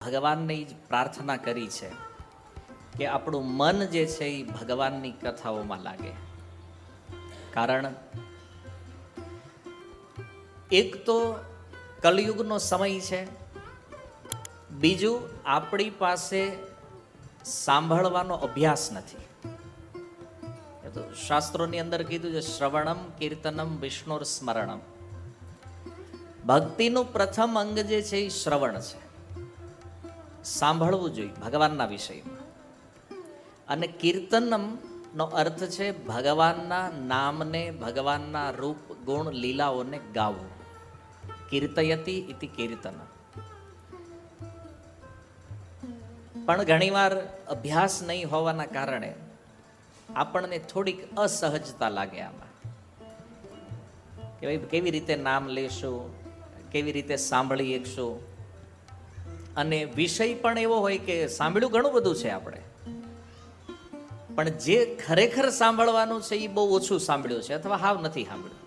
ભગવાનને જ પ્રાર્થના કરી છે કે આપણું મન જે છે એ ભગવાનની કથાઓમાં લાગે. કારણ એક તો કલયુગનો સમય છે, બીજું આપણી પાસે સાંભળવાનો અભ્યાસ નથી. એ તો શાસ્ત્રોની અંદર કીધું છે, શ્રવણમ કીર્તનમ વિષ્ણુર સ્મરણમ. ભક્તિનું પ્રથમ અંગ જે છે એ શ્રવણ છે, સાંભળવું જોઈએ ભગવાનના વિષયમાં. અને કીર્તનમ નો અર્થ છે ભગવાનના નામને, ભગવાનના રૂપ ગુણ લીલાઓને ગાવું. કીર્તયતિ ઇતિ કીર્તન. પણ ઘણીવાર અભ્યાસ નહીં હોવાના કારણે આપણને થોડીક અસહજતા લાગે આમાં, કે ભાઈ કેવી રીતે નામ લેશું, કેવી રીતે સાંભળી શકશું. અને વિષય પણ એવો હોય કે સાંભળ્યું ઘણું બધું છે આપણે, પણ જે ખરેખર સાંભળવાનું છે એ બહુ ઓછું સાંભળ્યું છે અથવા હાવ નથી સાંભળ્યું.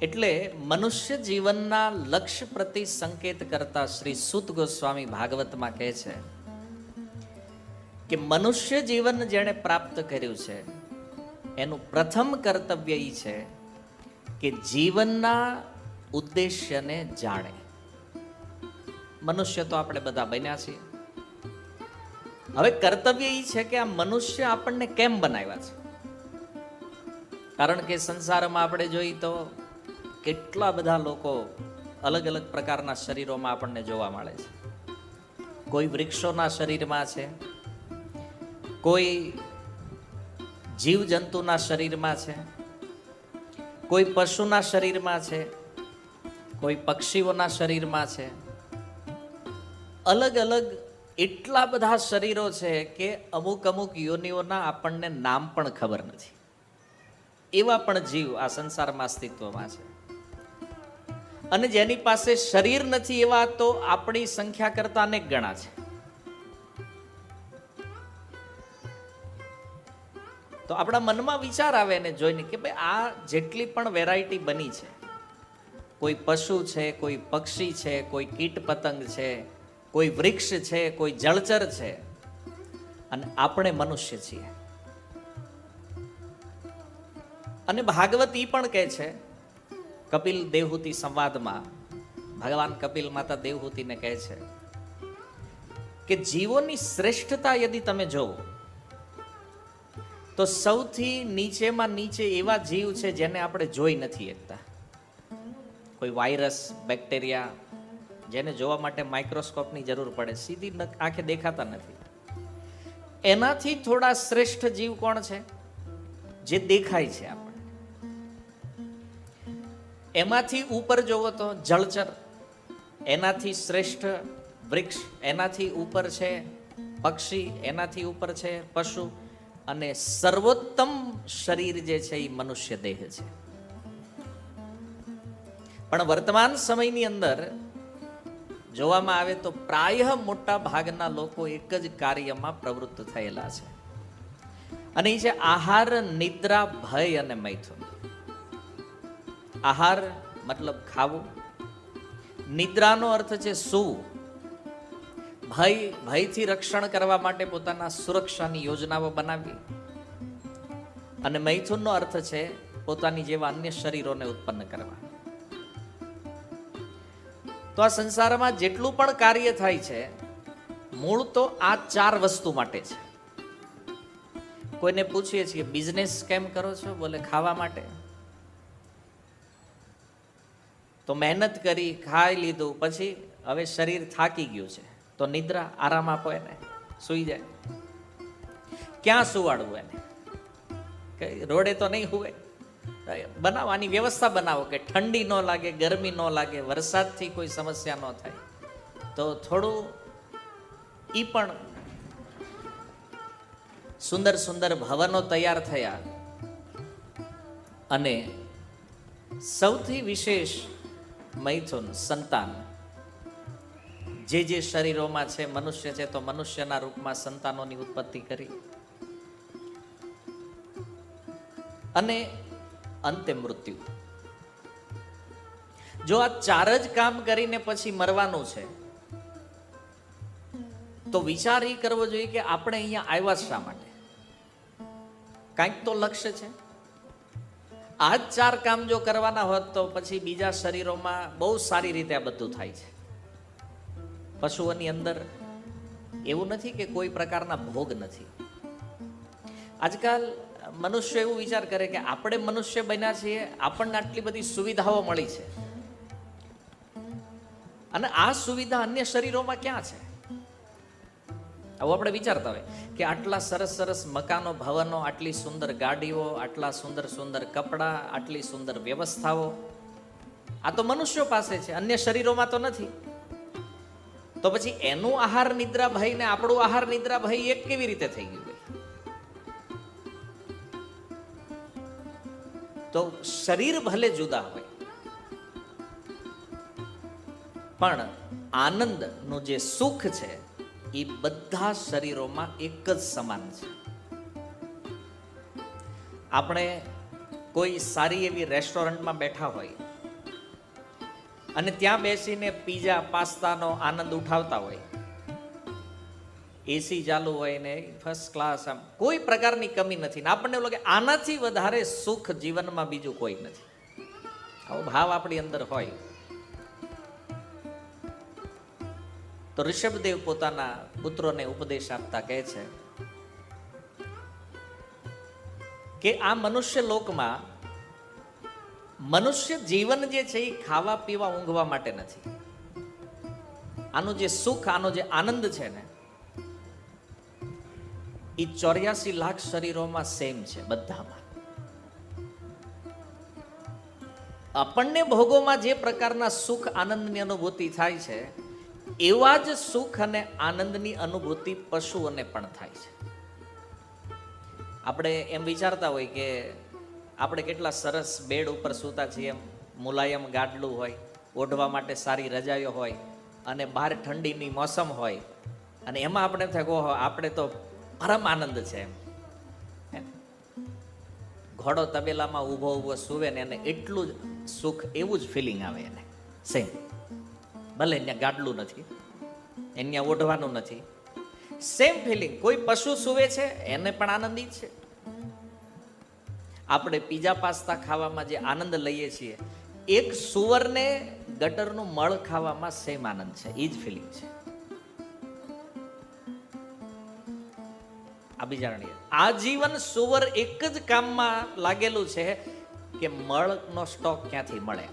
એટલે મનુષ્ય જીવનના લક્ષ્ય પ્રતિ સંકેત કરતા શ્રી સૂત ગોસ્વામી ભાગવતમાં કહે છે કે મનુષ્ય જીવન જેણે પ્રાપ્ત કર્યું છે એનું પ્રથમ કર્તવ્ય એ છે કે જીવનના ઉદ્દેશ્યને જાણે. મનુષ્ય તો આપણે બધા બન્યા છીએ. હવે કર્તવ્ય એ છે કે આ મનુષ્ય આપણને કેમ બનાવ્યા છે. કારણ કે સંસારમાં આપણે જોઈએ તો કેટલા બધા લોકો અલગ અલગ પ્રકારના શરીરોમાં આપણને જોવા મળે છે. કોઈ વૃક્ષોના શરીરમાં છે, કોઈ જીવજંતુના શરીરમાં છે, કોઈ પશુના શરીરમાં છે, કોઈ પક્ષીઓના શરીરમાં છે. અલગ અલગ એટલા બધા શરીરો છે કે અમુક અમુક યોનિઓના આપણને નામ પણ ખબર નથી. એવા પણ જીવ આ સંસારમાં અસ્તિત્વમાં છે. અને જેની પાસે શરીર નથી એવા તો આપણી સંખ્યા કરતા અનેક ગણા છે. તો આપણા મનમાં વિચાર આવે ને જોઈને કે ભાઈ આ જેટલી પણ વેરાયટી બની છે, કોઈ પશુ છે, કોઈ પક્ષી છે, કોઈ કીટ પતંગ છે, કોઈ વૃક્ષ છે, કોઈ જળચર છે, અને આપણે મનુષ્ય છીએ. અને ભાગવત ઈ પણ કહે છે, કપિલ દેવહૂતિ સંવાદમાં ભગવાન કપિલ માતા દેવહૂતિને કહે છે કે જીવોની શ્રેષ્ઠતા યદિ તમે જોવો તો સૌથી નીચેમાં નીચે એવા જીવ છે જેને આપણે જોઈ નથી શકતા. કોઈ વાયરસ, બેક્ટેરિયા, જેને જોવા માટે માઇક્રોસ્કોપની જરૂર પડે, સીધી આંખે દેખાતા નથી. એનાથી થોડા શ્રેષ્ઠ જીવ કોણ છે? જે દેખાય છે આપણે. એમાંથી ઉપર જોવો તો જળચર, એનાથી શ્રેષ્ઠ વૃક્ષ, એનાથી ઉપર છે પક્ષી, એનાથી ઉપર છે પશુ, અને સર્વોત્તમ શરીર જે છે એ મનુષ્ય દેહ છે. પણ વર્તમાન સમયની અંદર જોવામાં આવે તો પ્રાય મોટા ભાગના લોકો એક જ કાર્યમાં પ્રવૃત્ત થયેલા છે, અને એ છે આહાર, નિદ્રા, ભય અને મૈથુન. આહાર મતલબ ખાવું, નિદ્રાનો અર્થ છે સૂવું, ભયથી રક્ષણ કરવા માટે પોતાના સુરક્ષાની યોજનાઓ બનાવવી, અને મૈથુનનો અર્થ છે પોતાની જેવા અન્ય શરીરોને ઉત્પન્ન કરવા. તો આ સંસારમાં જેટલું પણ કાર્ય થાય છે મૂળ તો આ ચાર વસ્તુ માટે છે. કોઈને પૂછીએ છીએ બિઝનેસ કેમ કરો છો? બોલે ખાવા માટે. તો મહેનત કરી, ખાઈ લીધું, પછી હવે શરીર થાકી ગયું છે તો નિદ્રા, આરામ આપો એને, સૂઈ જાય. ક્યાં સુવાડવું એને? કઈ રોડે તો નહીં હુવે. બનાવવાની વ્યવસ્થા બનાવો કે ઠંડી ન લાગે, ગરમી ન લાગે, વરસાદથી કોઈ સમસ્યા ન થાય. તો થોડું ઈ પણ સુંદર સુંદર ભવનો તૈયાર થયા. અને સૌથી વિશેષ મૈથુન, સંતાન. જે જે શરીરોમાં છે, મનુષ્ય છે તો મનુષ્યના રૂપમાં સંતાનોની ઉત્પત્તિ કરી, અને અંતે મૃત્યુ. જો આ 4 જ કામ કરીને પછી મરવાનું છે, તો વિચાર એ કરવો જોઈએ કે આપણે અહીંયા આવ્યા શા માટે? કાંઈક તો લક્ષ્ય છે. આ જ 4 કામ જો કરવાના હોત તો પછી બીજા શરીરોમાં બહુ સારી રીતે આ બધું થાય છે. પશુઓની અંદર એવું નથી કે કોઈ પ્રકારના ભોગ નથી. આજકાલ મનુષ્ય એવું વિચાર કરે કે આપણે મનુષ્ય બન્યા છીએ, આપણને આટલી બધી સુવિધાઓ મળી છે, અને આ સુવિધા અન્ય શરીરોમાં ક્યાં છે? આવું આપણે વિચારતા હોય કે આટલા સરસ સરસ મકાનો, ભવનો, આટલી સુંદર ગાડીઓ, આટલા સુંદર સુંદર કપડાં, આટલી સુંદર વ્યવસ્થાઓ આ તો મનુષ્યો પાસે છે, અન્ય શરીરોમાં તો નથી. તો પછી એનું આહાર નિદ્રા ભય ને આપણું આહાર નિદ્રા ભય એક કેવી રીતે થઈ ગયું? તો શરીર ભલે જુદા હોય, પણ આનંદનું જે સુખ છે એ બધા શરીરોમાં એક જ સમાન છે. આપણે કોઈ સારી એવી રેસ્ટોરન્ટમાં બેઠા હોય અને ત્યાં બેસીને પીઝા પાસ્તાનો આનંદ ઉઠાવતા હોય, એસી ચાલુ હોય ને ફર્સ્ટ ક્લાસ, આમ કોઈ પ્રકારની કમી નથી, ને આપણને એવું લાગે આનાથી વધારે સુખ જીવનમાં બીજું કોઈ નથી. આવો ભાવ આપણી અંદર હોય તો ઋષભદેવ પોતાના પુત્રોને ઉપદેશ આપતા કહે છે કે આ મનુષ્ય લોકમાં મનુષ્ય જીવન જે છે એ ખાવા પીવા ઊંઘવા માટે નથી. આનું જે સુખ, આનો જે આનંદ છે ને, એ 84 લાખ શરીરોમાં સેમ છે બધામાં. આપણને ભોગોમાં જે પ્રકારના સુખ આનંદની અનુભૂતિ થાય છે, એવા જ સુખ અને આનંદની અનુભૂતિ પશુઓને પણ થાય છે. આપણે એમ વિચારતા હોય કે આપણે કેટલા સરસ બેડ ઉપર સૂતા છીએ, મુલાયમ ગાડલું હોય, ઓઢવા માટે સારી રજાઈઓ હોય, અને બહાર ઠંડીની મોસમ હોય, અને એમાં આપણે થાય ઓહો આપણે તો પરમ આનંદ છે. ઘોડો તબેલામાં ઊભો ઊભો સૂવે ને એને એટલું જ સુખ, એવું જ ફિલિંગ આવે એને સેમ. ભલે અહીંયા ગાડલું નથી, અહીંયા ઓઢવાનું નથી, સેમ ફિલિંગ. કોઈ પશુ સૂવે છે એને પણ આનંદિત છે. આપણે પીઝા પાસ્તા ખાવામાં જે આનંદ લઈએ છીએ, એક સુવરને ગટરનું મળ ખાવામાં સેમ આનંદ છે, એ જ ફિલિંગ છે. આ બીજાણીએ આજીવન સુવર એક જ કામમાં લાગેલું છે કે મળનો સ્ટોક ક્યાંથી મળે.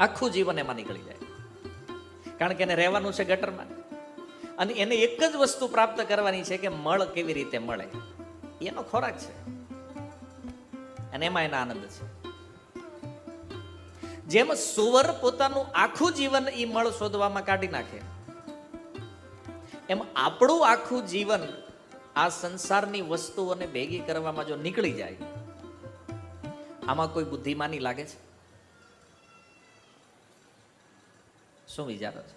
આખું જીવન એમાં નીકળી જાય, કારણ કે એને રહેવાનું છે ગટરમાં, અને એને એક જ વસ્તુ પ્રાપ્ત કરવાની છે કે મળ કેવી રીતે મળે, એનો ખોરાક છે, અને એમાં એના આનંદ છે. જેમ સુવર પોતાનું આખું જીવન એ મળ શોધવામાં કાઢી નાખે, એમ આપણું આખું જીવન આ સંસારની વસ્તુઓને ભેગી કરવામાં જો નીકળી જાય, આમાં કોઈ બુદ્ધિમાની લાગે છે? શું વિચારો છે?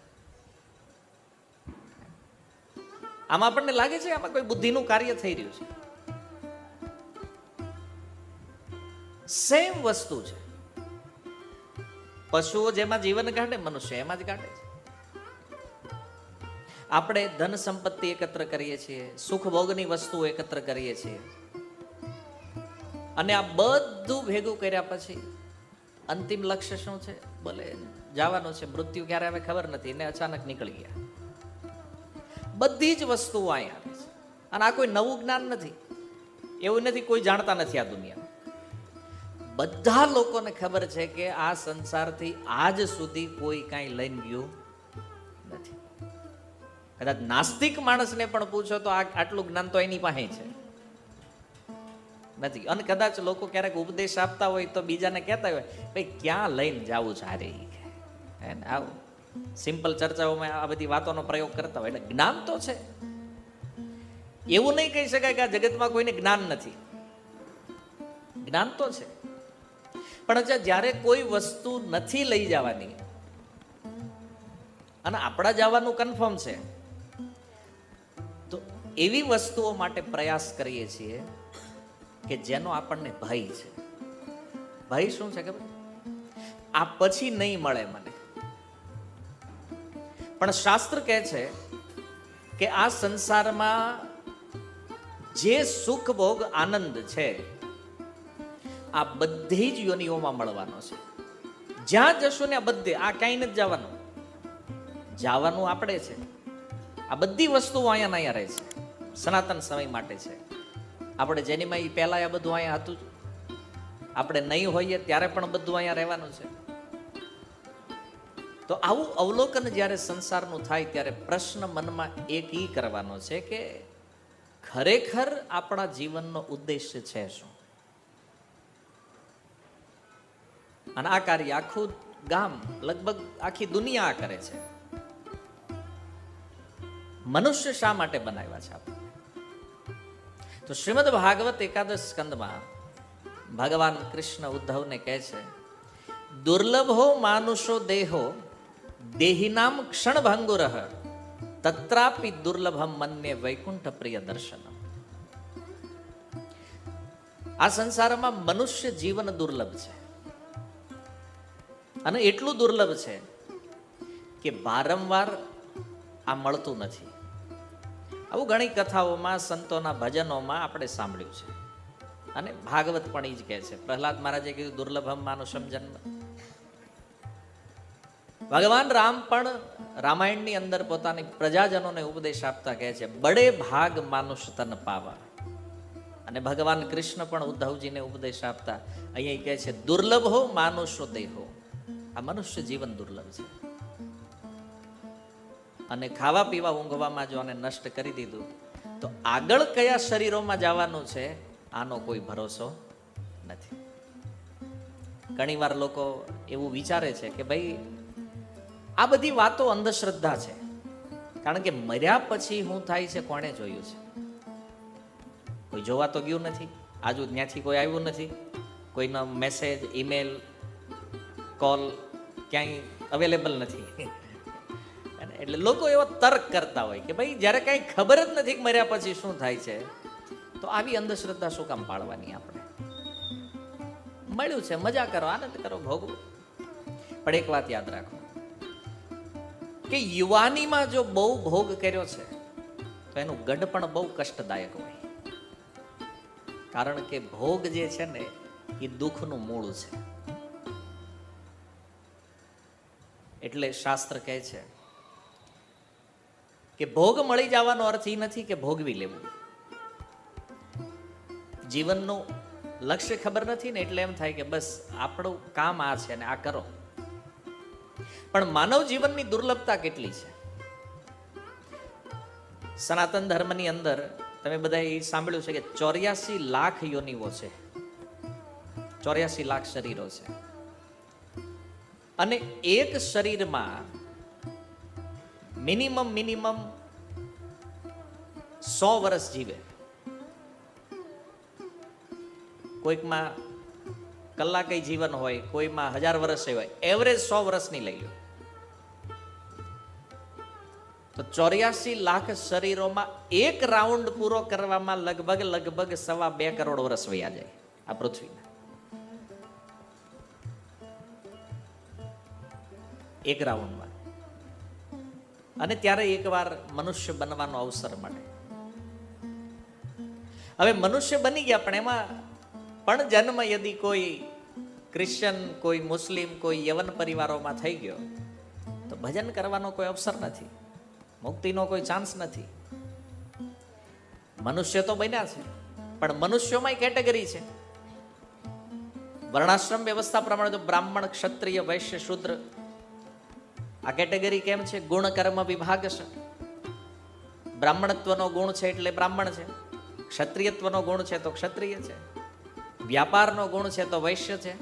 આમાં આપણને લાગે છે આમાં કોઈ બુદ્ધિનું કાર્ય થઈ રહ્યું છે? સેમ વસ્તુ છે. પશુઓ જેમાં જીવન કાઢે, મનુષ્ય એમાં જ કાઢે છે. આપણે ધન સંપત્તિ એકત્ર કરીએ છીએ, સુખ ભોગની વસ્તુઓ એકત્ર કરીએ છીએ, અને આ બધું ભેગું કર્યા પછી અંતિમ લક્ષ્ય શું છે? ભલે જવાનું છે, મૃત્યુ ક્યારે આવે ખબર નથી, ને અચાનક નીકળી ગયા. બધી જ વસ્તુઓ અહીંયા આવે છે, અને આ કોઈ નવું જ્ઞાન નથી, એવું નથી કોઈ જાણતા નથી આ દુનિયામાં. બધા લોકોને ખબર છે કે આ સંસારથી આજ સુધી કોઈ કાંઈ લઈને ગયું નથી. કદાચ નાસ્તિક માણસને પણ પૂછો તો આટલું જ્ઞાન તો એની પાસે છે નથી. અને કદાચ લોકો ક્યારેક ઉપદેશ આપતા હોય તો બીજાને કહેતા હોય ભાઈ ક્યાં લઈને જવું સારે, આવું સિમ્પલ ચર્ચાઓમાં આ બધી વાતોનો પ્રયોગ કરતા હોય. એટલે જ્ઞાન તો છે, એવું નહીં કહી શકાય કે આ જગતમાં કોઈને જ્ઞાન નથી. જ્ઞાન તો છે, પણ જ્યારે કોઈ વસ્તુ નથી લઈ જવાની અને આપણા જવાનું કન્ફર્મ છે, તો એવી વસ્તુઓ માટે પ્રયાસ કરીએ છીએ કે જેનો આપણને ભય છે. ભય શું છે ખબર? આ પછી નહીં મળે મને. પણ શાસ્ત્ર કહે છે કે આ સંસારમાં જે સુખ ભોગ આનંદ છે આ બધી જ યોનિઓમાં મળવાનો છે. જ્યાં જશો ને આ બધે, આ ક્યાંય નથી જવાનું. જવાનું આપણે છે. આ બધી વસ્તુઓ અહીંયા ને અહીંયા રહે છે, સનાતન સમય માટે છે. આપણે જેનીમાં એ પહેલા આ બધું અહીંયા હતું, આપણે નહીં હોઈએ ત્યારે પણ બધું અહીંયા રહેવાનું છે. તો આવું અવલોકન જ્યારે સંસારનું થાય ત્યારે પ્રશ્ન મનમાં એક ઈ કરવાનો છે કે ખરેખર આપણા જીવનનો ઉદ્દેશ્ય છે શું? અને આ કાર્ય આખું ગામ, લગભગ આખી દુનિયા આ કરે છે. મનુષ્ય શા માટે બનાવ્યા છે આપણે? તો શ્રીમદ ભાગવત એકાદશ સ્કંદમાં ભગવાન કૃષ્ણ ઉદ્ધવને કહે છે, દુર્લભો માનુષો દેહો દેહિનામ ક્ષણભંગુરઃ તત્રાપી દુર્લભમ મન્યે વૈકુંઠ પ્રિય દર્શનમ. આ સંસારમાં મનુષ્ય જીવન દુર્લભ છે, અને એટલું દુર્લભ છે કે વારંવાર આ મળતું નથી. આવું ઘણી કથાઓમાં, સંતોના ભજનોમાં આપણે સાંભળ્યું છે, અને ભાગવત પણ એ જ કહે છે. પ્રહલાદ મહારાજે કીધું દુર્લભમ માનુષમ જન્મ. ભગવાન રામ પણ રામાયણની અંદર પોતાની પ્રજાજનોને ઉપદેશ આપતા કહે છે, બડે ભાગ માનુષ તન પાવા. અને ભગવાન કૃષ્ણ પણ ઉદ્ધવજીને ઉપદેશ આપતા અહીંયા કહે છે, દુર્લભો માનુષો દેહો. આ મનુષ્ય જીવન દુર્લભ છે, અને ખાવા પીવા ઊંઘવામાં જો આને નષ્ટ કરી દીધું તો આગળ કયા શરીરોમાં જવાનું છે આનો કોઈ ભરોસો નથી. ઘણીવાર લોકો એવું વિચારે છે કે ભાઈ આ બધી વાતો અંધશ્રદ્ધા છે, કારણ કે મર્યા પછી શું થાય છે કોણે જોયું છે? કોઈ જોવા તો ગયું નથી, આજુ ત્યાંથી કોઈ આવ્યું નથી, કોઈનો મેસેજ, ઈમેલ, કોલ ક્યાંય અવેલેબલ નથી. એટલે લોકો એવો તર્ક કરતા હોય કે ભાઈ જ્યારે કાંઈ ખબર જ નથી મર્યા પછી શું થાય છે, તો આવી અંધશ્રદ્ધા શું કામ પાળવાની? આપણે મળ્યું છે, મજા કરો, આનંદ કરો, ભોગવો. પણ એક વાત યાદ રાખો કે યુવાનીમાં જો બહુ ભોગ કર્યો છે તો એનું ગઢ પણ બહુ કષ્ટદાયક હોય, કારણ કે ભોગ જે છે ને એ દુઃખનું મૂળ છે. એટલે શાસ્ત્ર કહે છે કે ભોગ મળી જવાનો અર્થ એ નથી કે ભોગવી લેવું. જીવનનું લક્ષ્ય ખબર નથી ને એટલે એમ થાય કે બસ આપણું કામ આ છે ને આ કરો. પણ માનવ જીવનની દુર્લભતા કેટલી છે. સનાતન ધર્મની અંદર તમે બધા એ સાંભળ્યું છે કે 84 લાખ યોનિઓ છે, 84 લાખ શરીરો છે, અને એક શરીરમાં મિનિમમ 100 વર્ષ જીવે. કોઈકમાં કલાકે જીવન હોય, કોઈમાં 1000 વર્ષ હોય, એવરેજ 100 વર્ષની લઈ લો તો 84 લાખ શરીરોમાં એક રાઉન્ડ પૂરો કરવામાં લગભગ 2.25 કરોડ વર્ષ વયા જાય આ પૃથ્વીના. એક રાઉન્ડમાં. અને ત્યારે એકવાર મનુષ્ય બનવાનો અવસર મળે. હવે મનુષ્ય બની ગયા, પણ એમાં પણ જન્મ યદી કોઈ ક્રિશ્ચન, કોઈ મુસ્લિમ, કોઈ યવન પરિવારોમાં થઈ ગયો તો ભજન કરવાનો કોઈ અવસર નથી, મુક્તિનો કોઈ ચાન્સ નથી. મનુષ્ય તો બન્યા છે, પણ મનુષ્યોમાં કેટેગરી છે. વર્ણાશ્રમ વ્યવસ્થા પ્રમાણે તો બ્રાહ્મણ, ક્ષત્રિય, વૈશ્ય, શૂદ્ર આ કેટેગરી કેમ છે? ગુણ કર્મ વિભાગ છે. બ્રાહ્મણત્વનો ગુણ છે એટલે બ્રાહ્મણ છે, ક્ષત્રિયત્વનો ગુણ છે તો ક્ષત્રિય છે, વ્યાપારનો ગુણ છે તો વૈશ્ય છે,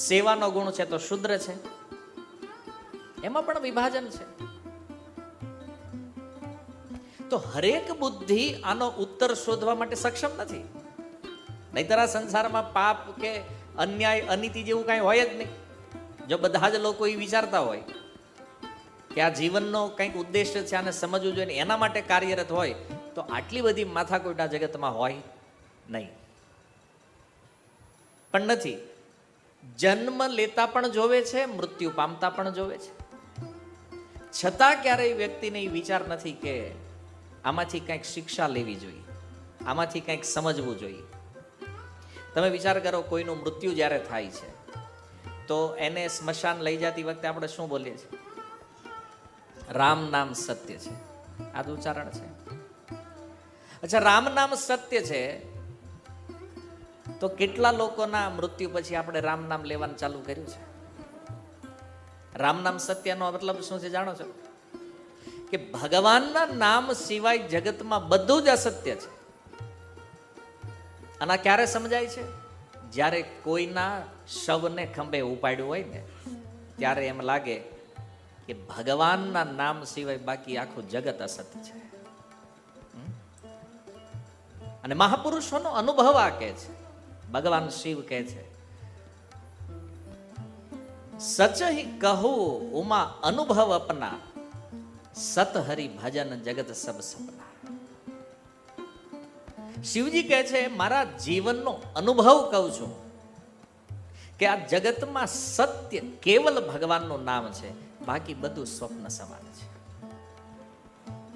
સેવાનો ગુણ છે તો શૂદ્ર છે. એમાં પણ વિભાજન છે. તો હરેક બુદ્ધિ આનો ઉત્તર શોધવા માટે સક્ષમ નથી. નહીતર આ સંસારમાં પાપ કે અન્યાય, અનીતિ જેવું કાંઈ હોય જ નહીં. જો બધા જ લોકો એ વિચારતા હોય કે આ જીવનનો કંઈક ઉદ્દેશ્ય છે, આને સમજવું જોઈએ, એના માટે કાર્યરત હોય તો આટલી બધી માથાકૂટ આ જગતમાં હોય નહીં. પણ નથી. જન્મ લેતા પણ જોવે છે, મૃત્યુ પામતા પણ જોવે છે. છતાં ક્યારેય વ્યક્તિને એ વિચાર નથી કે આમાંથી કંઈક શિક્ષા લેવી જોઈએ, આમાંથી કંઈક સમજવું જોઈએ. તમે વિચાર કરો, કોઈનું મૃત્યુ જ્યારે થાય છે તો એને સ્મશાન લઈ જતી વખતે આપણે શું બોલીએ છીએ? રામ નામ સત્ય છે. આ જ ઉચ્ચારણ છે. અચ્છા, રામ નામ સત્ય છે તો કેટલા લોકોના મૃત્યુ પછી આપણે રામ નામ લેવાનું ચાલુ કર્યું છે? રામ નામ સત્યનો મતલબ શું છે જાણો છો? કે ભગવાનના નામ સિવાય જગતમાં બધું જ અસત્ય છે. અને આ ક્યારે સમજાય છે? જ્યારે કોઈના શવને ખંભે ઉપાડ્યું હોય ને ત્યારે એમ લાગે કે ભગવાનના નામ સિવાય બાકી આખું જગત અસત્ય છે. અને મહાપુરુષોનો અનુભવ આ કહે છે. ભગવાન શિવ કહે છે, સચ હિ કહું ઉમા અનુભવ અપના, સત હરિ ભજન જગત સબ સપના. શિવજી કહે છે, મારા જીવનનો અનુભવ કહું છું કે આ જગતમાં સત્ય કેવલ ભગવાનનું નામ છે, બાકી બધું સ્વપ્ન સમાન છે.